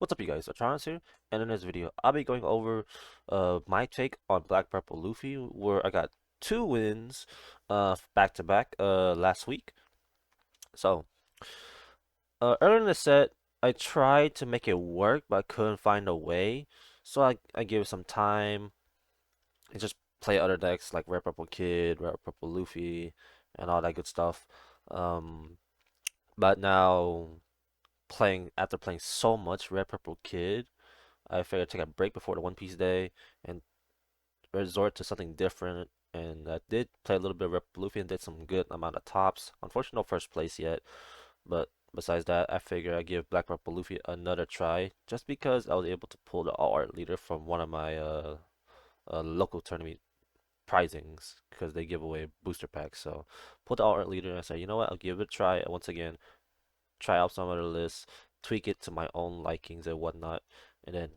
What's up, you guys? Atranis here, and in this video, I'll be going over my take on Black Purple Luffy, where I got two wins back to back last week. So earlier in the set, I tried to make it work, but I couldn't find a way. So I gave it some time and just play other decks like Red Purple Kid, Red Purple Luffy, and all that good stuff. Um, but now playing after playing so much Red Purple Kid. I figured I'd take a break before the One Piece day and resort to something different. And I did play a little bit of Rep Luffy and did some good amount of tops. Unfortunately, no first place yet. But besides that, I figured I'd give Black Purple Luffy another try just because I was able to pull the All Art leader from one of my local tournament prizings because they give away booster packs. So pulled the All Art leader and I said, you know what, I'll give it a try once again. Try out some other lists, tweak it to my own likings and whatnot, and then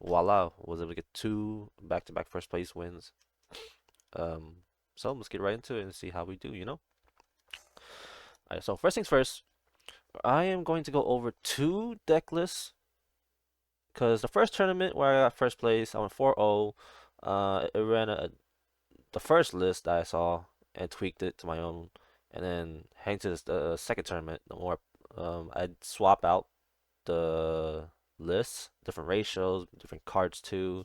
voila, was able to get two back-to-back first place wins. Um, so let's get right into it and see how we do, you know? Alright, so first things first, I am going to go over two deck lists because the first tournament where I got first place, I went 4-0. It ran the first list that I saw and tweaked it to my own, and then heading to the second tournament, the more I'd swap out the lists, different ratios, different cards too,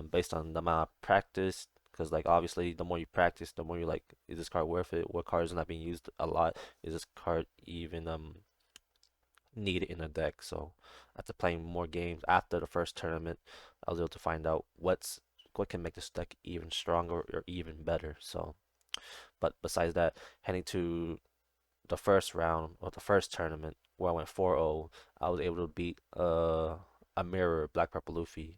based on the amount of practice. Because like obviously, the more you practice, the more you like, is this card worth it? What card is not being used a lot? Is this card even needed in a deck? So after playing more games after the first tournament, I was able to find out what can make this deck even stronger or even better. So, but besides that, heading to the first round or the first tournament where I went 4-0, I was able to beat a mirror Black Purple Luffy.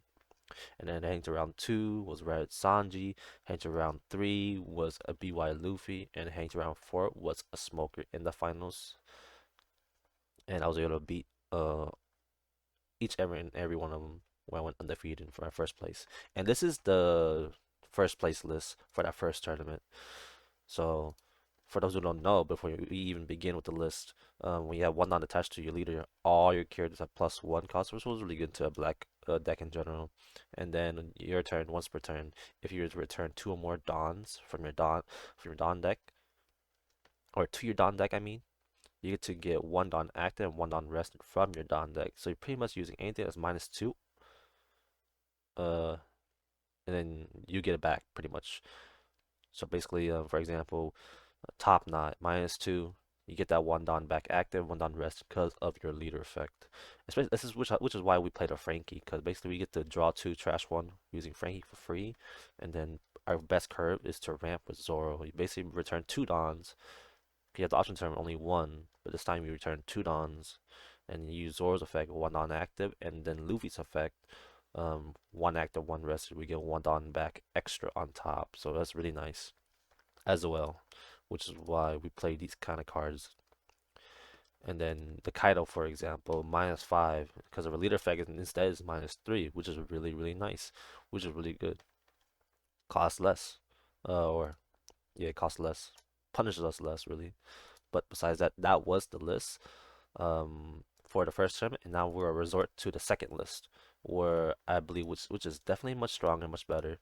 And then heading to round two was Red Sanji. Heading to round three was a BY Luffy. And heading to round four was a Smoker in the finals. And I was able to beat each and every one of them when I went undefeated for my first place. And this is the first place list for that first tournament. So for those who don't know, before we even begin with the list, when you have one non attached to your leader, all your characters have +1 cost, which was really good to a black deck in general. And then your turn, once per turn, if you were to return two or more Dons from your Don deck, or to your Don deck, I mean, you get to get one Don active and one Don rested from your Don deck. So you're pretty much using anything that's -2, uh, and then you get it back pretty much. So basically, for example, top knot -2. You get that one Don back active, one Don rest because of your leader effect. Especially this is which is why we played a Frankie, because basically we get to draw two trash one using Frankie for free, and then our best curve is to ramp with Zoro. You basically return two Dons. You have the option to return only one, but this time you return two Dons, and you use Zoro's effect, one Don active, and then Luffy's effect, one active, one rested. We get one Don back extra on top, so that's really nice as well, which is why we play these kind of cards. And then the Kaido, for example, -5 because of a leader effect instead is -3, which is really really nice, which is really good. Costs less, or yeah, costs less, punishes us less really. But besides that, that was the list for the first tournament, and now we're a resort to the second list, where I believe which is definitely much stronger, much better.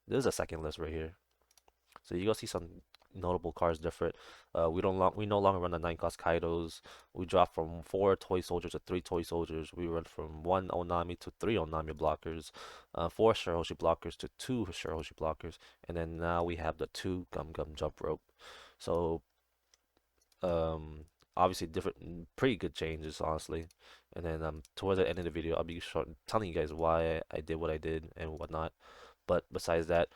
This is a second list right here. So you go see some notable cards different. We no longer run the 9 cost Kaidos. We drop from 4 toy soldiers to 3 toy soldiers. We run from 1 Onami to 3 Onami blockers, 4 Shiroshi blockers to 2 Shiroshi blockers, and then now we have the 2 Gum Gum jump rope. So obviously different, pretty good changes honestly. And then towards the end of the video, I'll be telling you guys why I did what I did and whatnot. But besides that,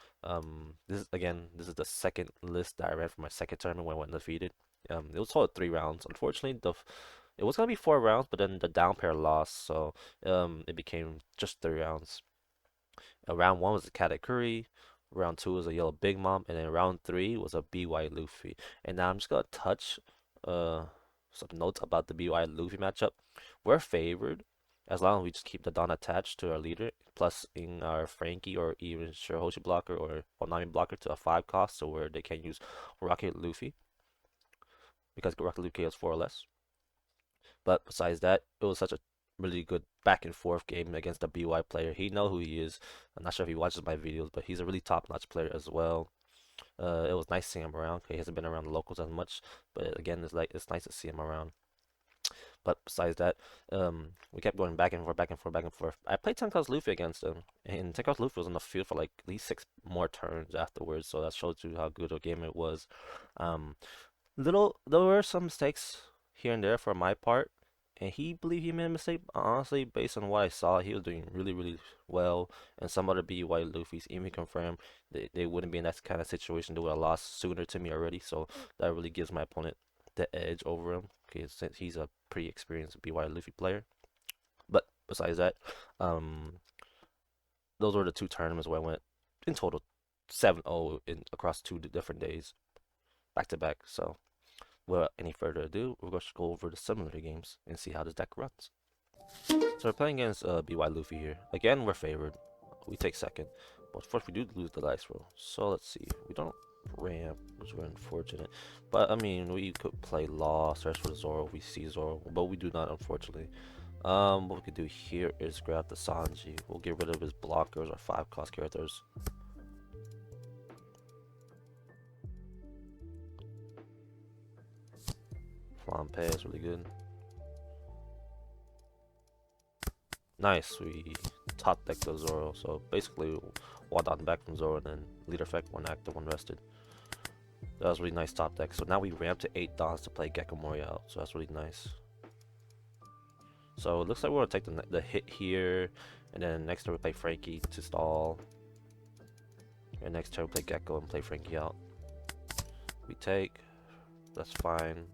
this is the second list that I ran for my second tournament when I went undefeated. It was total 3 rounds. Unfortunately, it was gonna be 4 rounds, but then the down pair lost, so it became just 3 rounds. Round one was a Katakuri, round two was a Yellow Big Mom, and then round three was a BY Luffy. And now I'm just gonna touch uh some notes about the BY Luffy matchup. We're favored as long as we just keep the Don attached to our leader, plus in our Frankie or even Shiroshi blocker or Onami blocker to a 5 cost, so where they can use Rocket Luffy because Rocket Luffy has 4 or less. But besides that, it was such a really good back and forth game against the BY player. He know who he is. I'm not sure if he watches my videos, but he's a really top-notch player as well. It was nice seeing him around. He hasn't been around the locals as much, but again, it's nice to see him around. But besides that, we kept going back and forth, back and forth, back and forth. I played Tenko's Luffy against him, and Tenko's Luffy was on the field for like at least 6 more turns afterwards. So that shows you how good a game it was. Um, there were some mistakes here and there for my part, and he believed he made a mistake. Honestly, based on what I saw, he was doing really, really well. And some other BY Luffy's even confirmed they wouldn't be in that kind of situation. They would have lost sooner to me already. So that really gives my opponent the edge over him. Okay, since he's a pretty experienced BY Luffy player. But besides that, um, those were the 2 tournaments where I went in total 7-0 in across 2 different days, back to back. So without any further ado, we're going to go over the simulator games and see how this deck runs. So we're playing against BY Luffy here. Again, we're favored. We take second. But first, we do lose the dice roll. So let's see. We don't ramp, which we're unfortunate. But I mean, we could play Law, search for Zoro. We see Zoro, but we do not, unfortunately. What we could do here is grab the Sanji. We'll get rid of his blockers or 5-cost characters. Flampe is really good. Nice, we top deck the Zoro. So basically, 1 down back from Zoro and then leader effect, 1 active, 1 rested. That was really nice top deck. So now we ramp to 8 dons to play Gecko Mori out. So that's really nice. So it looks like we're gonna take the hit here, and then next turn we play Frankie to stall. And next turn we play Gecko and play Frankie out. We take, that's fine.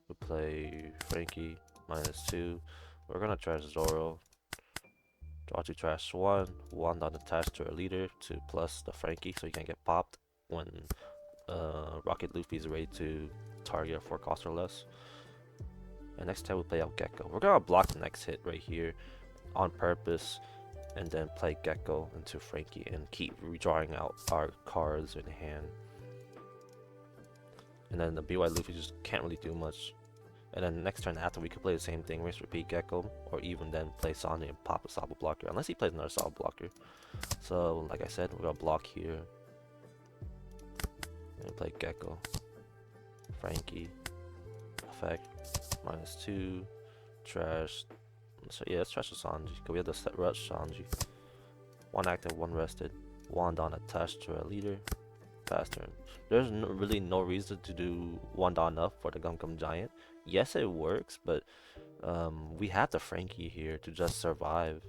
We play Frankie, -2. We're gonna trash Zoro. Draw to trash 1 down attached to our leader to plus the Frankie so he can get popped when Rocket Luffy is ready to target a 4-cost or less. And next time we play out Gecko. We're gonna block the next hit right here on purpose and then play Gecko into Frankie and keep redrawing out our cards in hand. And then the BY Luffy just can't really do much. And then next turn after we could play the same thing, we just repeat Gecko, or even then play Sanji and pop a Sabo blocker, unless he plays another Sabo blocker. So like I said, we're gonna block here. And play Gecko. Frankie. Effect. -2. Trash. So yeah, let's trash the Sanji, because we have the set rush Sanji. 1 active, 1 rested. 1 down attached to our leader. Pass turn. There's really no reason to do 1 down up for the Gum Gum Giant. Yes, it works, but we have the Frankie here to just survive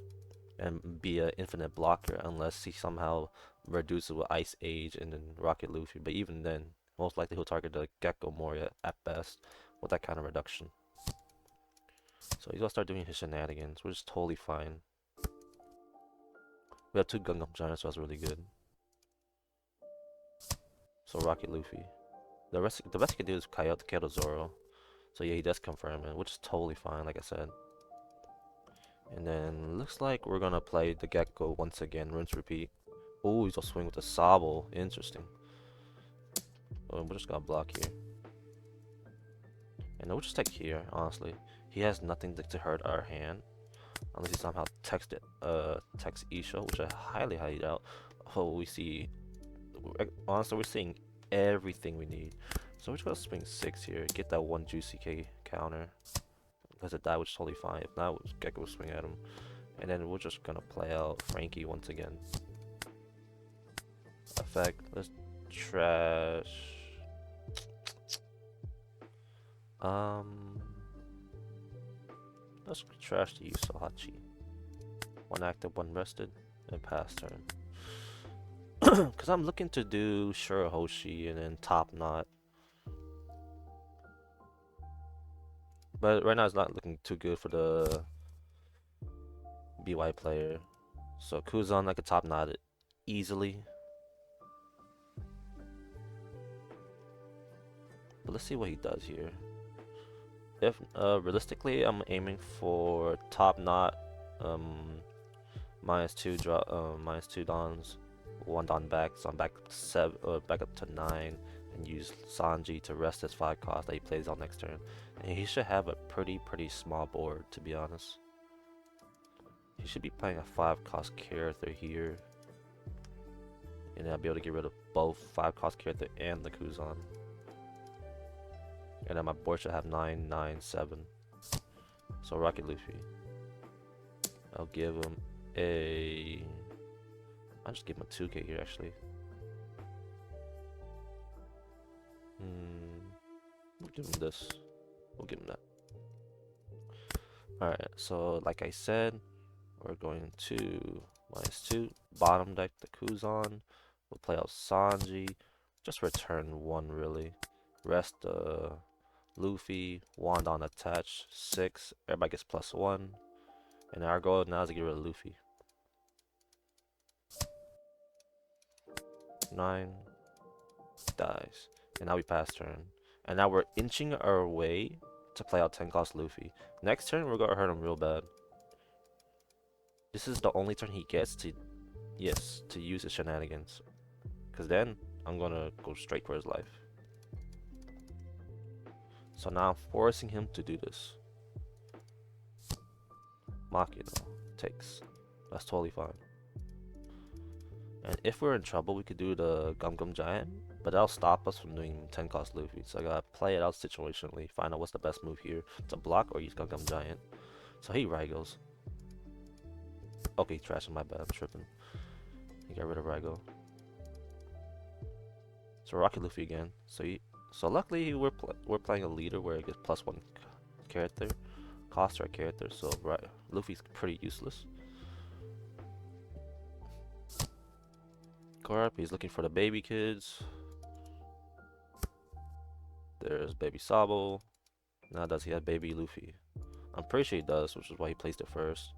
and be an infinite blocker unless he somehow reduces with Ice Age and then Rocket Luffy. But even then, most likely he'll target the Gecko Moria at best with that kind of reduction. So he's gonna start doing his shenanigans, which is totally fine. We have 2 Gum Gum Giants, so that's really good. So Rocket Luffy. The best he can do is Coyote Kato Zoro. So yeah, he does confirm it, which is totally fine, like I said. And then looks like we're gonna play the Gecko once again, rinse repeat. Oh, he's gonna swing with the Sabo. Interesting. Oh, we're just gonna block here. And we'll just take here, honestly. He has nothing to hurt our hand. Unless he somehow text Isha, which I highly doubt. Oh, we see. Honestly, we're seeing everything we need. So we're just gonna swing 6 here, get that 1 juicy K counter. Because it died, which is totally fine. If not, Gecko will swing at him. And then we're just gonna play out Frankie once again. Effect, let's trash. Let's trash the Yusohachi. 1 active, 1 rested, and pass turn. Because I'm looking to do Shurahoshi and then Top Knot. But right now it's not looking too good for the BY player. So Kuzan, I could Top Knot it easily. But let's see what he does here. If realistically, I'm aiming for Top Knot, -2 drop, -2 dons, 1 don back, so I'm back up to 7, back up to 9, and use Sanji to rest his 5 cost that he plays on next turn. And he should have a pretty small board, to be honest. He should be playing a 5 cost character here. And then I'll be able to get rid of both 5 cost character and the Kuzan. And then my board should have 9, 9, 7. So Rocket Luffy. I'll give him a... I'll just give him a 2k here actually. We'll give him this. We'll give him that. Alright, so like I said, we're going to -2. Bottom deck the Kuzan. We'll play out Sanji. Just return 1 really. Rest Luffy. Wand on attached. 6. Everybody gets +1. And our goal now is to get rid of Luffy. 9. Dies. And now we pass turn. And now we're inching our way to play out 10 cost Luffy. Next turn, we're gonna hurt him real bad. This is the only turn he gets to, yes, to use his shenanigans. Because then, I'm gonna go straight for his life. So now I'm forcing him to do this. Makino takes. That's totally fine. And if we're in trouble, we could do the Gum Gum Giant. But that'll stop us from doing 10 cost Luffy. So I gotta play it out situationally. Find out what's the best move here. To block or use Gum Gum Giant. So he Raigo's. Okay, trashing, my bad, I'm tripping. He got rid of Raigo. So Rocket Luffy again. So luckily we're playing a leader where it gets +1 character. Cost our character, so Luffy's pretty useless. Corp, he's looking for the baby kids. There's baby Sabo. Now does he have baby Luffy? I'm pretty sure he does, which is why he placed it first.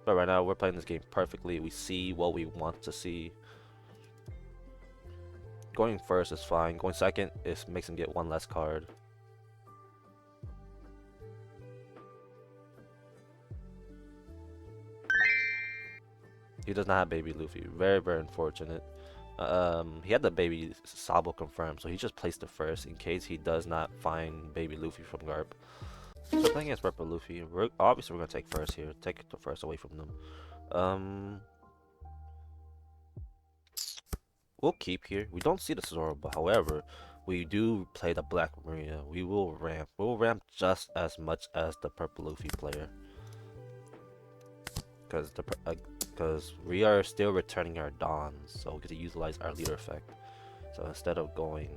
But right now we're playing this game perfectly. We see what we want to see. Going first is fine. Going second makes him get 1 less card. He does not have baby Luffy. Very, very unfortunate. He had the baby Sabo confirmed, so he just placed it first in case he does not find baby Luffy from Garp. So playing against Purple Luffy, obviously we're gonna take first here. Take the first away from them. We'll keep here. We don't see the Zoro, but however, we do play the Black Maria. We will ramp. We'll ramp just as much as the Purple Luffy player. Because we are still returning our Dons, so we get to utilize our leader effect. So instead of going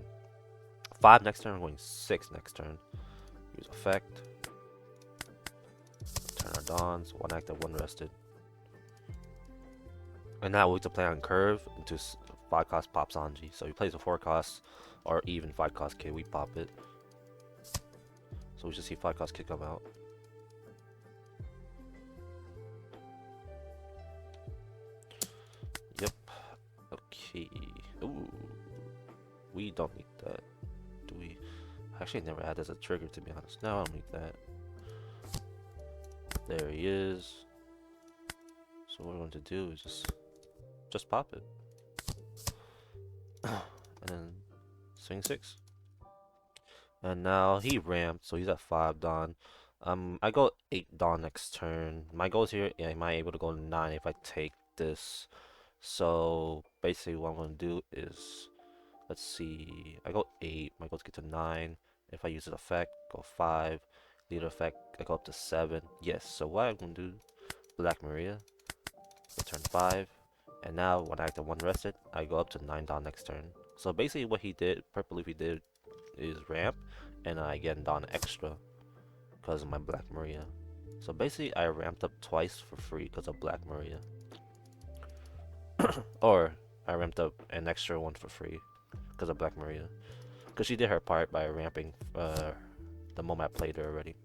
5 next turn, we're going 6 next turn. Use effect. Turn our Dons, 1 active, 1 rested. And now we have to play on curve into 5 cost pop Sanji. So he plays a 4 cost or even 5 cost kid, we pop it. So we should see 5 cost kid come out. Yep. Okay. Ooh. We don't need that. Do we? I actually never had as a trigger, to be honest. No, I don't need that. There he is. So what we're going to do is just pop it. And then swing 6. And now he ramped, so he's at 5 Don. I go 8 Don next turn. My goal is here, am I able to go 9 if I take this? So basically what I'm going to do is, let's see, I go 8, my goal is to get to 9. If I use an effect, go 5. Leader effect, I go up to 7. Yes, so what I'm going to do, Black Maria, return 5. And now when I active 1 rested, I go up to 9 Don next turn. So basically what he did, Purple Luffy did, is ramp, and I get Don extra because of my Black Maria. So basically I ramped up twice for free because of Black Maria. Or I ramped up an extra 1 for free because of Black Maria. Because she did her part by ramping the moment I played her already.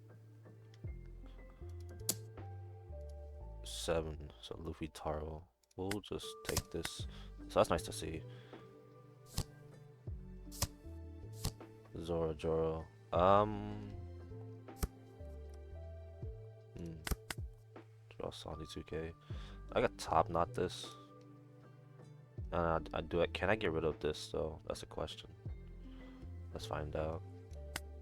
7, so Luffy Taro. We'll just take this. So that's nice to see. Zoro Joro. Draw Sandy 2k. I got top, not this. And I do it. Can I get rid of this though? That's a question. Let's find out.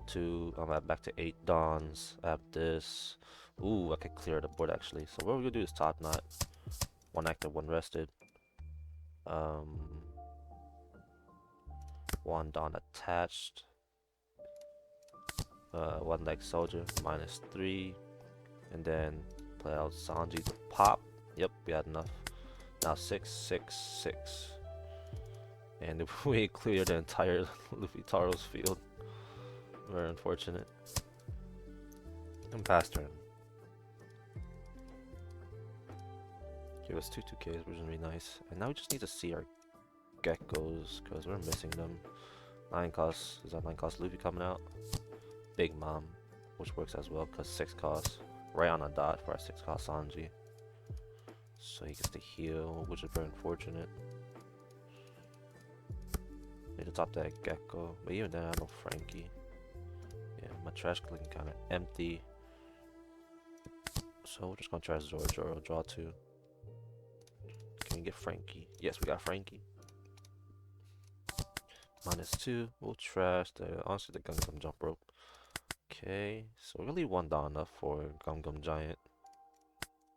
2. I'm at back to 8 Dawns. I have this. Ooh, I could clear the board actually. So what we're gonna do is top knot. 1 active, 1 rested. 1 Dawn attached. 1 leg soldier, -3. And then play out Sanji to pop. Yep, we had enough. Now 6, 6, 6. And if we clear the entire Luffy Taro's field. Very unfortunate. And pass turn. Give us 2 2Ks, which is really nice. And now we just need to see our geckos, because we're missing them. 9 cost, is that 9 cost Luffy coming out? Big Mom, which works as well, because 6 cost. Right on a dot for our 6 cost Sanji. So he gets to heal, which is very unfortunate. Need to top that gecko, but even then I have no Frankie. Yeah, my trash looking kind of empty. So we're just gonna try Zoro, draw 2. Can we get Frankie? Yes, we got Frankie. -2, we'll trash the, honestly, the Gum Gum Jump Rope. Okay, so we're gonna leave 1 down enough for Gum Gum Giant.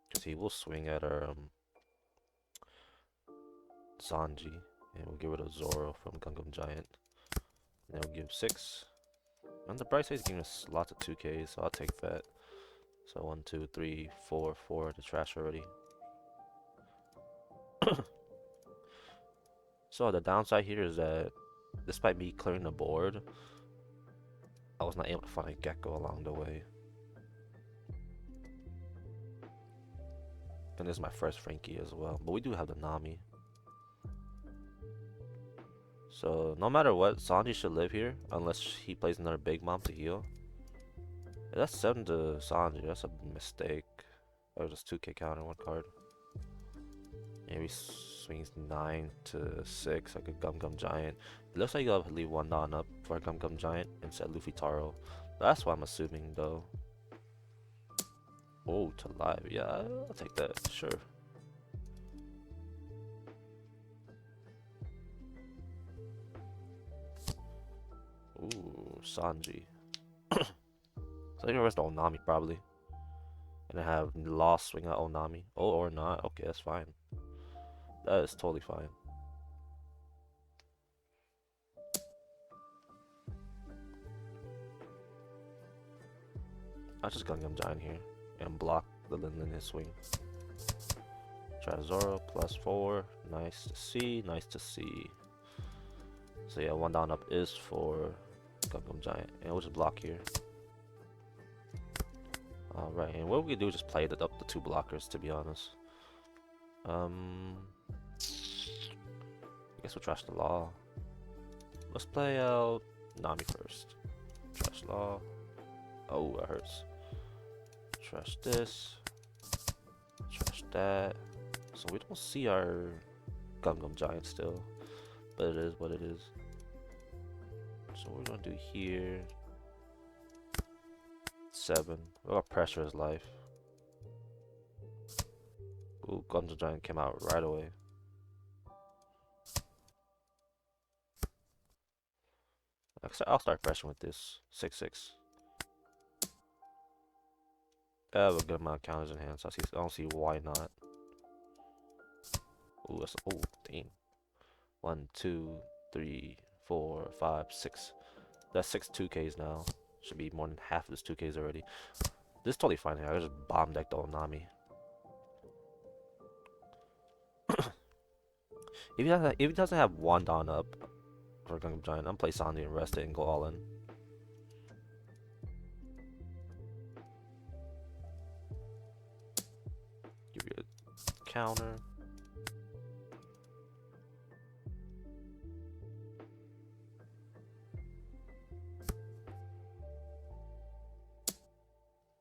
Because he will swing at our Sanji. And we'll get rid of Zoro from Gum Gum Giant. And then we'll give 6. On the bright side, he's giving us lots of 2Ks, so I'll take that. So 1, 2, 3, 4, 4 to trash already. So the downside here is that despite me clearing the board, I was not able to find a gecko along the way. And this is my first Frankie as well, but we do have the Nami. So no matter what, Sanji should live here unless he plays another Big Mom to heal. Yeah, that's 7 to Sanji, that's a mistake. That was just 2K counter 1 card. Maybe swings 9 to 6 like a Gum Gum Giant. It looks like I'll leave 1 down up for a Gum Gum Giant instead of Luffy Taro. That's what I'm assuming though. Oh, to live, yeah, I'll take that, sure. Ooh, Sanji. So I can rest Onami probably. And I have Lost swing at Onami. Oh, or not. Okay, that's fine. That is totally fine. I'll just Gungam Giant here and block the Lin swing. Try Zoro +4. Nice to see. Nice to see. So yeah, 1 down up is for Gungam Giant. And we'll just block here. Alright, and what we can do is just play up the 2 blockers, to be honest. I guess we'll trash the Law. Let's play out Nami first. Trash Law. Oh, that hurts. Trash this. Trash that. So we don't see our Gum Gum Giant still. But it is what it is. So what we're gonna do here. 7. We're gonna pressure his life. Ooh, Gum Gum Giant came out right away. I'll start pressuring with this 6/6. I have a good amount of counters in hand, so I don't see why not. Ooh, that's dang. 1, 2, 3, 4, 5, 6. That's 6 2Ks now. Should be more than half of this 2Ks already. This is totally fine here. I just bomb decked all Nami. If he doesn't have 1 down up for Gungam Giant, I'm play Sanji and rest it and go all in. Give you a counter.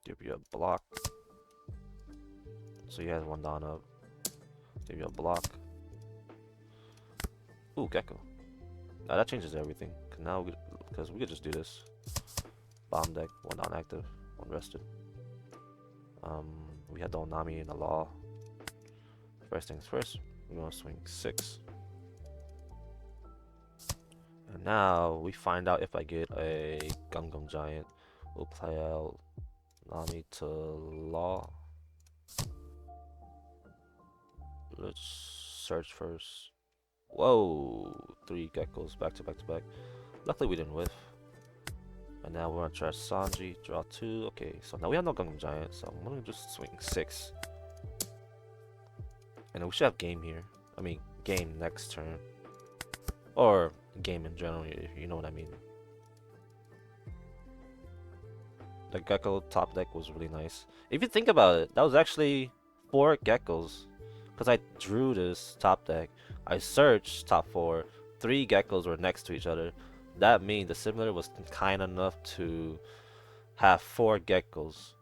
Give you a block. So he has 1 down up. Give you a block. Ooh, Gecko. Now that changes everything. Because we could just do this. Bomb deck, 1 down active, 1 rested. We had the Onami and the Law. First things first, we're gonna swing 6. And now we find out if I get a Gungam Giant. We'll play out Nami to Law. Let's search first. Whoa! 3 geckos back to back to back. Luckily we didn't whiff. And now we're gonna try Sanji, draw 2. Okay, so now we have no Gungam Giant, so I'm gonna just swing 6. And we should have game here. I mean, game next turn. Or game in general, you know what I mean. The Gecko top deck was really nice. If you think about it, that was actually 4 geckos. Because I drew this top deck. I searched top 4. 3 geckos were next to each other. That means the simulator was kind enough to have 4 geckos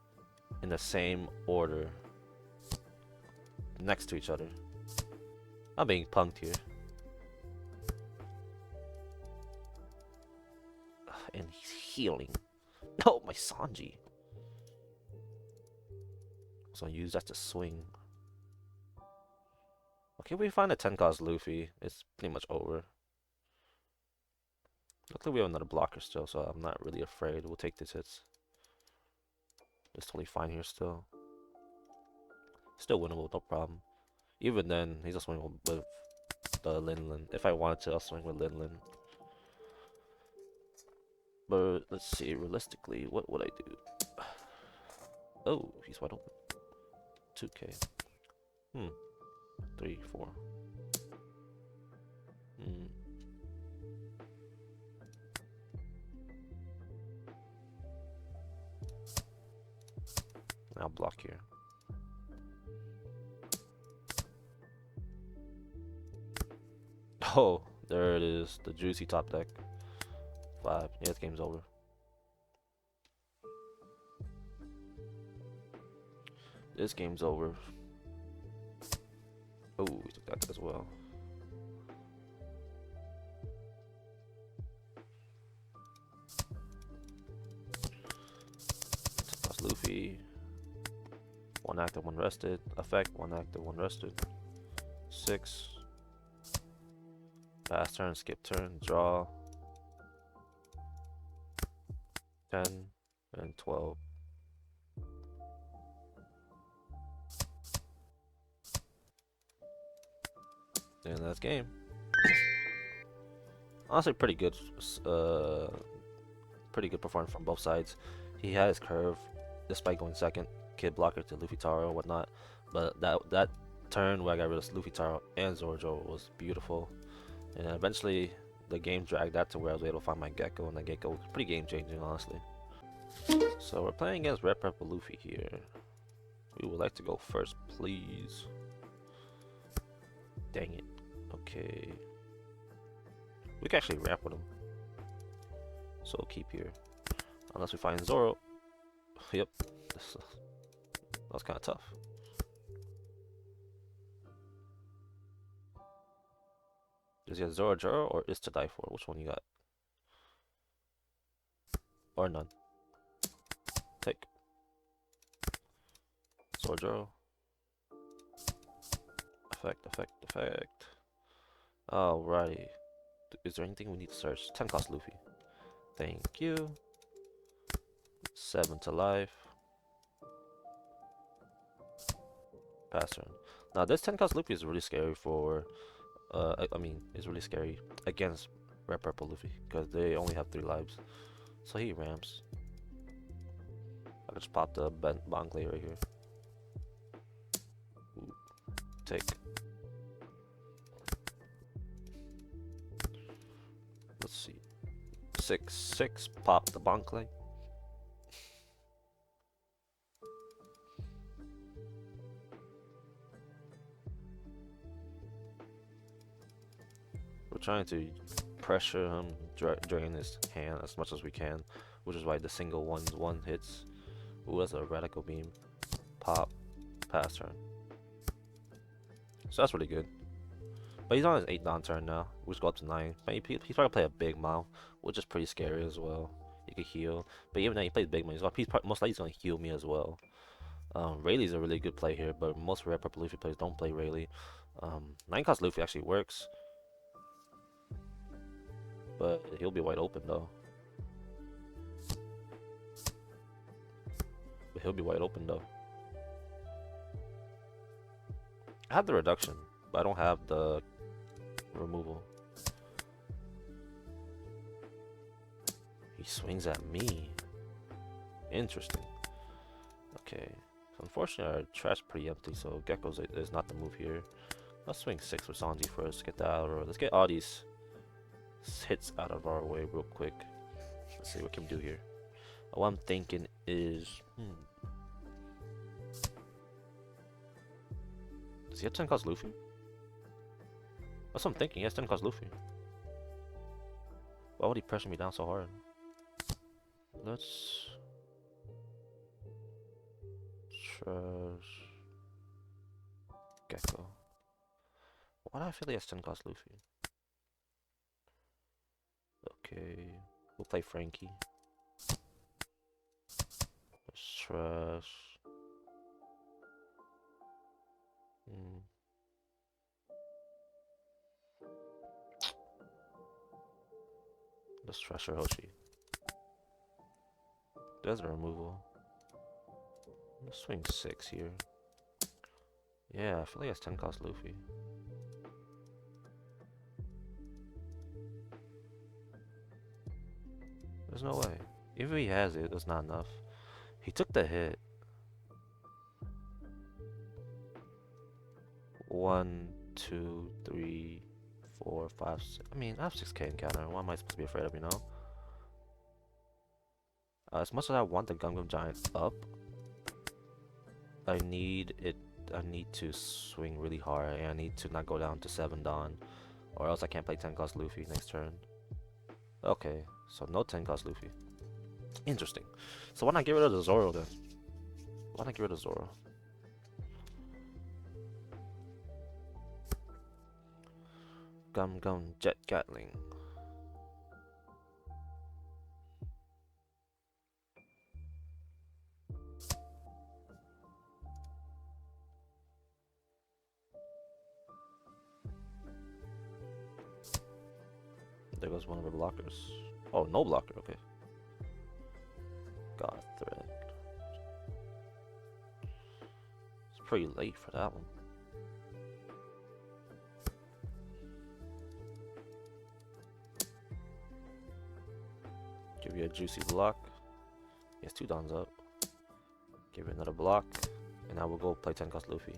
in the same order next to each other. I'm being punked here. And he's healing. No, my Sanji. So I use that to swing. Okay, we find a 10 cost Luffy. It's pretty much over. Luckily we have another blocker still, so I'm not really afraid. We'll take these hits. It's totally fine here still. Still winnable, no problem. Even then, he's just winning with the Linlin. If I wanted to, I'll swing with Linlin. But let's see, realistically, what would I do? Oh, he's wide open. 2k. 3, 4. I'll block here. Oh, there it is. The juicy top deck. 5. Yeah, this game's over. This game's over. Oh, we took that as well. That's Luffy. 1 active, 1 rested. Effect, 1 active, 1 rested. 6. Pass turn, skip turn, draw. 10 and 12. And that's game. Honestly, pretty good performance from both sides. He had his curve, despite going second, kid blocker to Luffy Taro and whatnot. But that turn where I got rid of Luffy Taro and Zorojo was beautiful. And eventually, the game dragged that to where I was able to find my Gecko, and the Gecko was pretty game changing, honestly. So we're playing against Red Purple Luffy here. We would like to go first, please. Dang it. Okay. We can actually ramp with him. So we'll keep here. Unless we find Zoro. Yep. That was kind of tough. Is he a Zoro Joro or is to die for? Which one you got? Or none. Take. Zoro Joro. Effect. Alrighty. Is there anything we need to search? 10 cost Luffy. Thank you. 7 to life. Pass turn. Now this 10 cost Luffy is really scary for I mean, it's really scary against Red Purple Luffy because they only have 3 lives. So he ramps. I could just pop the Bonkley right here. Ooh. Take. Let's see. 6/6. Pop the Bonkley. We're trying to pressure him, drain his hand as much as we can, which is why the single one hits. Ooh, that's a radical beam. Pop, pass turn. So that's really good. But he's on his 8 down turn now. We just go up to 9. But he's probably gonna play a big mouth, which is pretty scary as well. He could heal, but even though he plays big mouth, he's most likely gonna heal me as well. Rayleigh's a really good play here, but most Red Purple Luffy players don't play Rayleigh. 9 cost Luffy actually works. but he'll be wide open though. I have the reduction, but I don't have the removal. He swings at me. Interesting. Okay. So unfortunately, our trash pretty empty, so Gecko's is not the move here. Let's swing 6 with Sanji first. Get that out of our way. Let's get all these hits out of our way real quick. Let's see what can we do here. What I'm thinking is, does he have 10 cost Luffy? That's what I'm thinking. He has 10 cost Luffy. Why would he pressure me down so hard? Let's trash Gecko. Why do I feel he has 10 cost Luffy? Okay, we'll play Frankie. Let's trash. Let's trash Hiroshi. There's a removal. Let's swing 6 here. Yeah, I feel like he has 10 cost Luffy. There's no way. Even if he has it, it's not enough. He took the hit. 1, 2, 3, 4, 5, 6. I mean, I have 6k encounter. Why am I supposed to be afraid of, you know? As much as I want the Gum Giant up, I need to swing really hard, and I need to not go down to 7 Dawn, or else I can't play 10 cost Luffy next turn. Okay, so no 10 cost Luffy. Interesting. So why not get rid of the Zoro then? Why not get rid of Zoro? Gum Jet Gatling. There goes one of our blockers. Oh, no blocker, okay. God thread. It's pretty late for that one. Give you a juicy block. He has 2 Dons up. Give you another block. And now we'll go play 10 cost Luffy.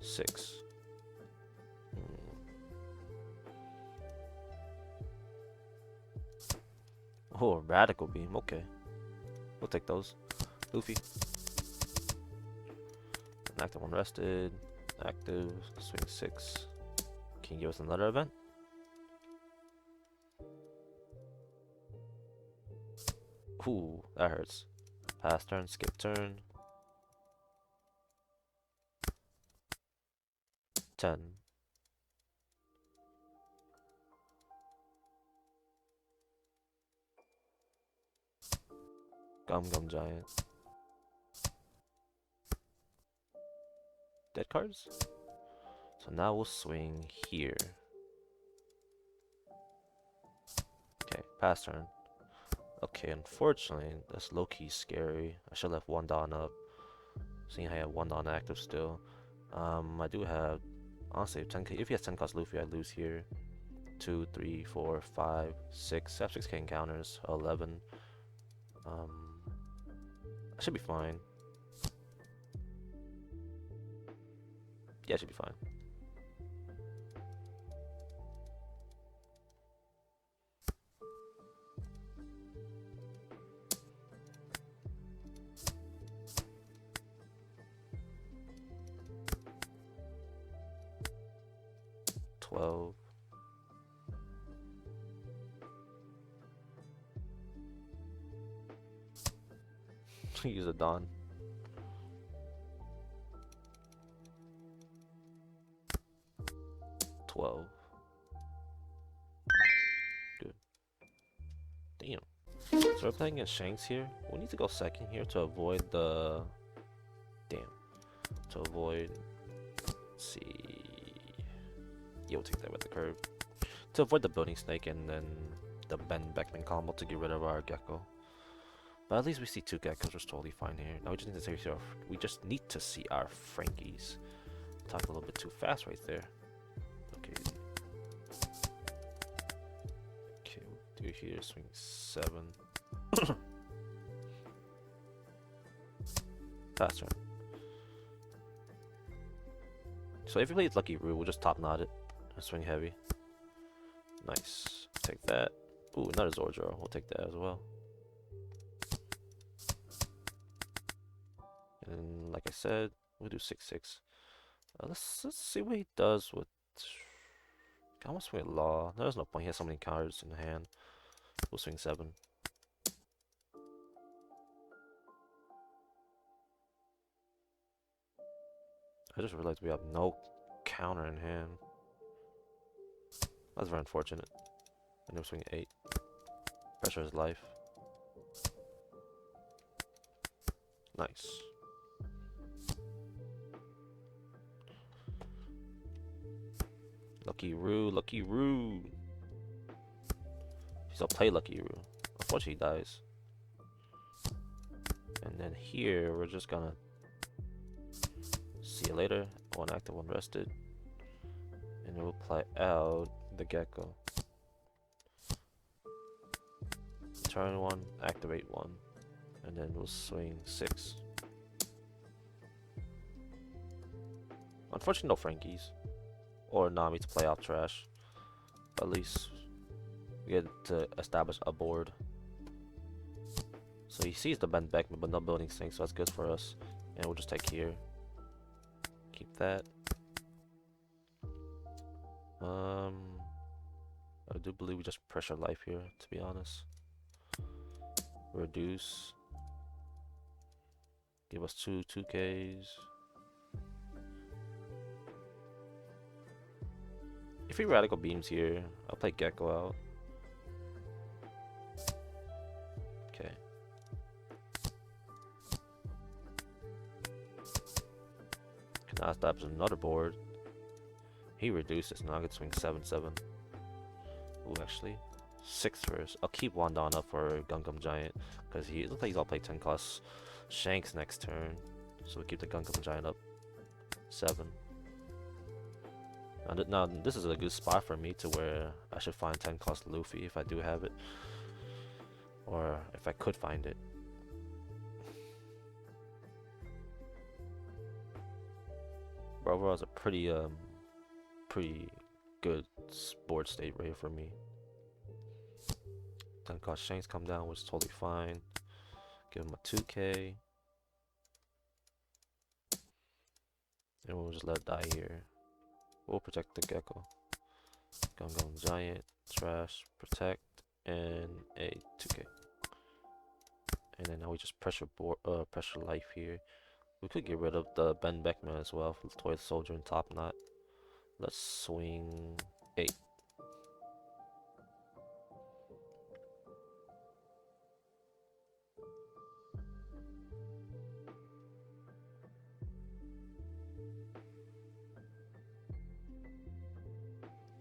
6. Oh, Radical Beam. Okay. We'll take those. Luffy. Active 1 rested. Active. Swing 6. Can you give us another event? Ooh, that hurts. Pass turn, skip turn. 10. Gum Giant. Dead cards? So now we'll swing here. Okay, pass turn. Okay, unfortunately, that's low-key scary. I should have left 1 Dawn up. Seeing I have 1 Dawn active still. I do have, honestly, 10k. If he has 10 cost Luffy, I lose here. 2, 3, 4, 5, 6. I have 6k encounters. 11. I should be fine. Yeah, I should be fine. Use a Dawn. $12. Good. Damn. So we're playing against Shanks here. We need to go second here to avoid the... Damn. To avoid... Let's see... Yeah, we'll take that with the curve. to avoid the building snake and then the Ben Beckman combo to get rid of our gecko. But at least we see 2 geckos, we're totally fine here. Now we just need to see our Frankies. Talk a little bit too fast right there. Okay. Okay, we'll do here, swing 7. Faster. So if you play Lucky Roo, we'll just top knot it and swing heavy. Nice. Take that. Ooh, another Zordra. We'll take that as well. And like I said, we'll do 6/6. Let's see what he does with. I want to swing Law. There's no point. He has so many cards in hand. We'll swing 7. I just realized we have no counter in hand. That's very unfortunate. And we'll swing 8. Pressure his life. Nice. Lucky Roo, Lucky Roo. He's gonna play Lucky Roo. Unfortunately, he dies. And then here, we're just gonna see you later. One active, one rested. And we'll play out the gecko. Turn 1, activate 1. And then we'll swing 6. Unfortunately, no Frankies. Or Nami to play off trash. But at least we get to establish a board. So he sees the Ben Beckman, but no building sync, so that's good for us. And we'll just take here. Keep that. I do believe we just pressure life here, to be honest. Reduce. Give us 2/2Ks. If he radical beams here, I'll play Gecko out. Okay. Now establish another board. He reduces. Now I can swing 7/7. Ooh, actually, 6 first. I'll keep Wandon up for Gungam Giant because he looks like he's all play 10 cost Shanks next turn. So we'll keep the Gungam Giant up 7. Now this is a good spot for me to where I should find 10 cost Luffy if I do have it, or if I could find it. But overall, it's a pretty good board state right here for me. 10 cost Shanks come down, which is totally fine. Give him a 2K, and we'll just let it die here. We'll protect the gecko. Gungam Giant, trash, protect, and a 2K. And then now we just pressure life here. We could get rid of the Ben Beckman as well for the Toy Soldier and Top Knot. Let's swing 8.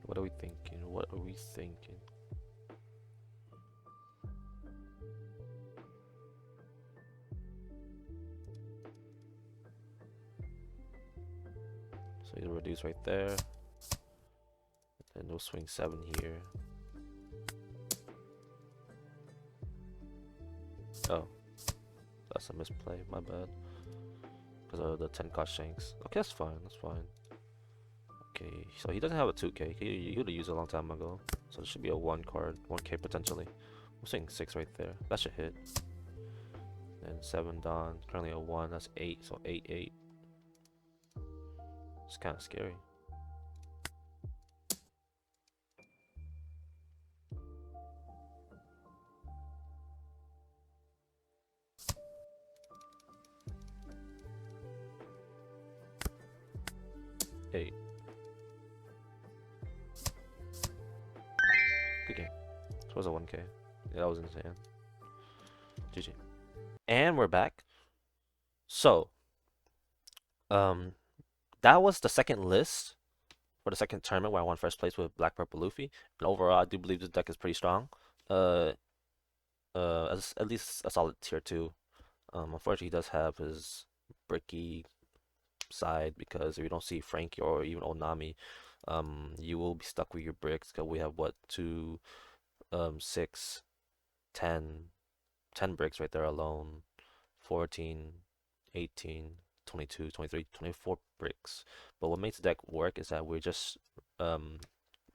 What are we thinking? What are we thinking? So he'll reduce right there. And we'll swing 7 here. Oh, that's a misplay, my bad. Because of the 10 cost Shanks. Okay, that's fine, that's fine. Okay, so he doesn't have a 2K. He would have used it a long time ago. So it should be a 1 card, 1K potentially. We'll swing 6 right there. That should hit. And 7 Don, currently a 1, that's 8, so 8/8. It's kind of scary. Eight. Good game. This was a 1K. Yeah, that was insane. GG. And we're back. So, that was the second list for the second tournament where I won first place with Black Purple Luffy. And overall, I do believe this deck is pretty strong. Uh, as at least a solid tier two. Unfortunately, he does have his bricky side because if you don't see Frankie or even Onami, you will be stuck with your bricks. Cause we have what 2, 6, 10, 10 bricks right there alone. 14, 18, 22, 23, 24 bricks. But what makes the deck work is that we're just um,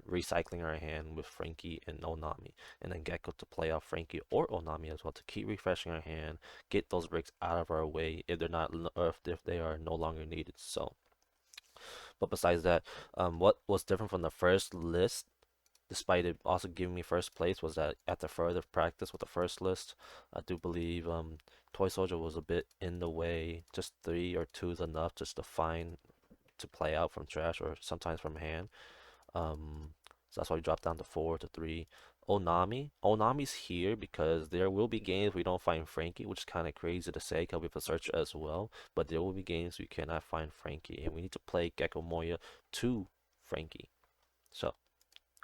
recycling our hand with Frankie and Onami, and then Gecko to play off Frankie or Onami as well to keep refreshing our hand, get those bricks out of our way if they're not, or if they are no longer needed. So, but besides that, what was different from the first list, despite it also giving me first place, was that after further practice with the first list, I do believe Toy Soldier was a bit in the way. Just 3 or 2 is enough just to find to play out from trash or sometimes from hand. Um, so that's why we dropped down to 4 to 3. Onami's here because there will be games we don't find Frankie, which is kind of crazy to say because we have a search as well. But there will be games we cannot find Frankie, and we need to play Gecko Moya to Frankie. So,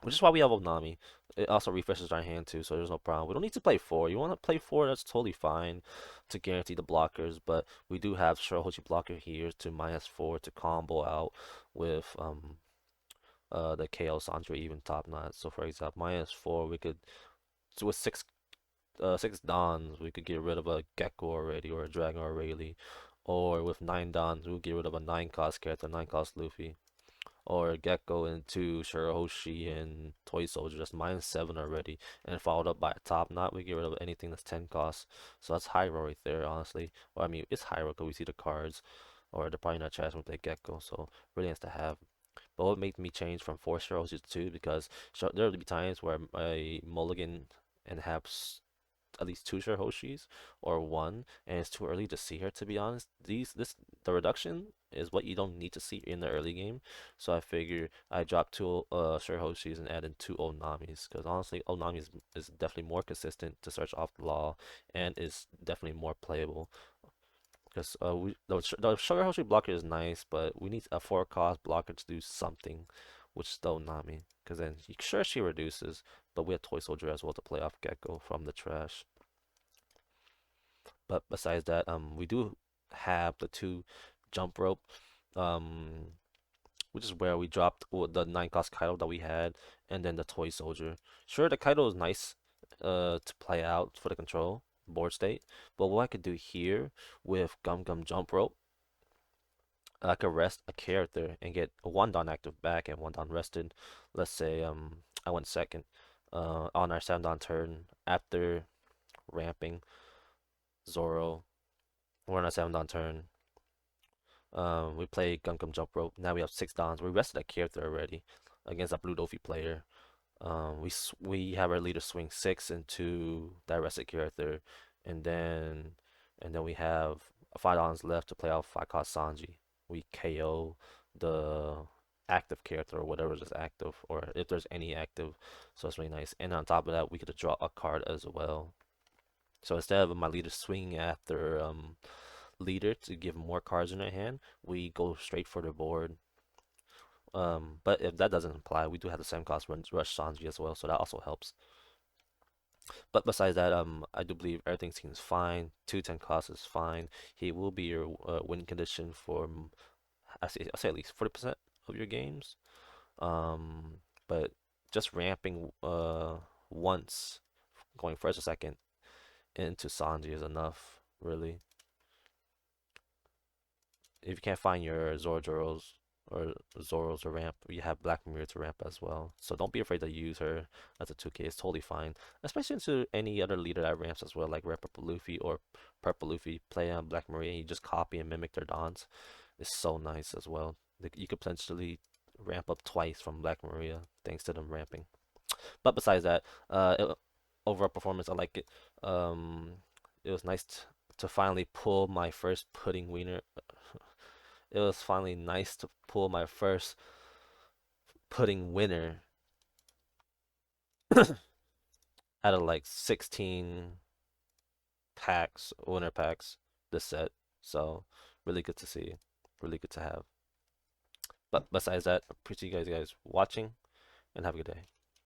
which is why we have Onami. It also refreshes our hand too, so there's no problem. We don't need to play 4. You want to play 4, that's totally fine to guarantee the blockers, but we do have Shirohoshi blocker here to -4 to combo out with the KO Sandra even top knot. So for example, -4 we could so with 6 Dons we could get rid of a Gecko already or a Dragon or Rayleigh. Or with 9 Dons we'll get rid of a 9 cost character, 9 cost Luffy. Or Gecko into Shirahoshi and Toy Soldier, that's -7 already. And followed up by a top knot, we get rid of anything that's 10 cost. So that's high roll right there, honestly. Well, I mean, it's high roll because we see the cards. Or they're probably not trash with the Gecko, so really nice to have. But what made me change from 4 Shirahoshi to 2, because there will be times where I mulligan and have at least 2 Shirahoshis or 1, and it's too early to see her, to be honest. The reduction is what you don't need to see in the early game, so I figure I drop 2 Shirahoshis and add in 2 Onamis, because honestly Onami is definitely more consistent to search off the law and is definitely more playable. Because the Shirahoshi blocker is nice, but we need a 4 cost blocker to do something, which is the Onami. Because then, sure, she reduces, but we have Toy Soldier as well to play off Gecko from the trash. But besides that, we do have the 2 jump rope, um, which is where we dropped the 9 cost Kaido that we had, and then the Toy Soldier. Sure, the Kaido is nice, to play out for the control board state, but what I could do here with Gum Gum jump rope, I could rest a character and get a 1 down active back and 1 down rested. Let's say I went second on our 7 down turn after ramping Zoro. We're on a 7 down turn. We play Gum Jump Rope. Now we have 6 downs. We rested that character already against a Blue Dofi player. We have our leader swing 6 into that rested character, and then we have 5 downs left to play out 5 cost Sanji. We KO the active character or whatever is active, or if there's any active. So it's really nice. And on top of that, we could draw a card as well. So instead of my leader swinging after leader to give more cards in their hand, we go straight for the board. But if that doesn't apply, we do have the same cost rush Sanji as well, so that also helps. But besides that, I do believe everything seems fine. 210 cost is fine. He will be your win condition for I say at least 40% of your games. Um, but just ramping once, going first or second into Sanji is enough, really. If you can't find your Zorojoros or Zoros to ramp, you have Black Mirror to ramp as well. So don't be afraid to use her as a 2K. It's totally fine. Especially into any other leader that ramps as well, like Red Purple Luffy or Purple Luffy. Play on Black Maria and you just copy and mimic their dons. It's so nice as well. Like, you could potentially ramp up twice from Black Maria thanks to them ramping. But besides that, overall performance, I like it. It was nice to finally pull my first pudding wiener. It was finally nice to pull my first pudding winner out of like 16 packs, winner packs this set. So really good to see. Really good to have. But besides that, appreciate you guys watching and have a good day.